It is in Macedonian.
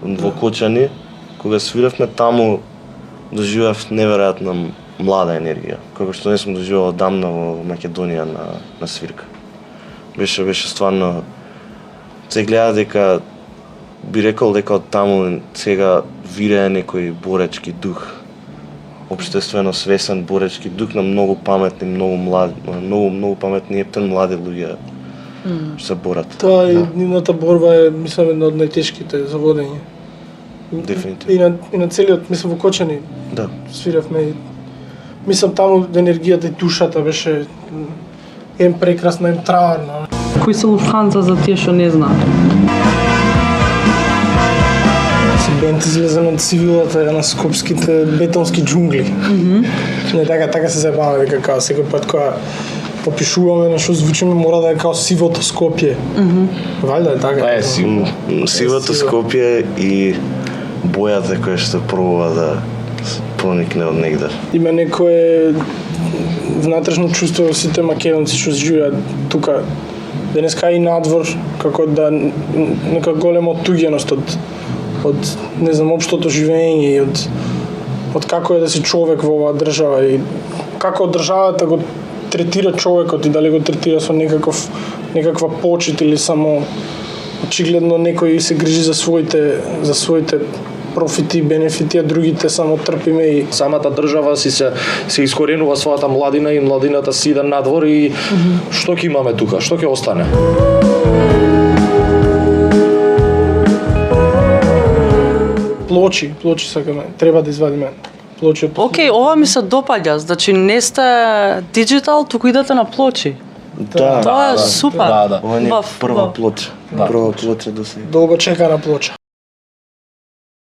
во Кочани, кога свиревме таму, доживев неверојатна млада енергија, како што не сум доживел одамна во Македонија на свирка. Беше стварно, се гледа дека би рекол дека од таму сега вирее некој боречки дух, општествено свесен боречки дух на многу паметни, многу млади, многу паметни ептен млади луѓе што се борат. Тоа и нивната борба е, мислам, една од најтешките за водење. Дефинитивно. И на целиот, мислам, во Кочани. Да. Свиревме. Мислам, таму енергијата и душата беше прекрасна, траварна. Кои се Луфтханза за тие што не знаат? Бент излезен од цивилата на скопските бетонски џунгли. Не така се заебаваме дека као секој пат кога опишуваме на што звучиме мора да е као сивото Скопје. Валјда е така. Па е сивото Скопје и бојата која што пробува да проникне од негде. Има некое внатрешно чувство во сите македонци што живеат тука. Денеска и надвор, како да нека голема оттуѓеност од не знам општото живење и од како е да си човек во оваа држава и како државата го третира човекот и дали го третира со некаква почит или само очигледно некој се грижи за своите профити и бенефити, а другите само трпиме и самата држава се искоренува својата младина и младината си иде надвор и што ќе имаме тука, што ќе остане? Плочи сакаме, треба да извадиме плочи од... Океј, ова ми се допаѓа, значи не сте диджитал, туку идете на плочи. Да. Тоа е супер. Да. Ова е прва плоча. Прва плоча до сега. Долго чекана плоча.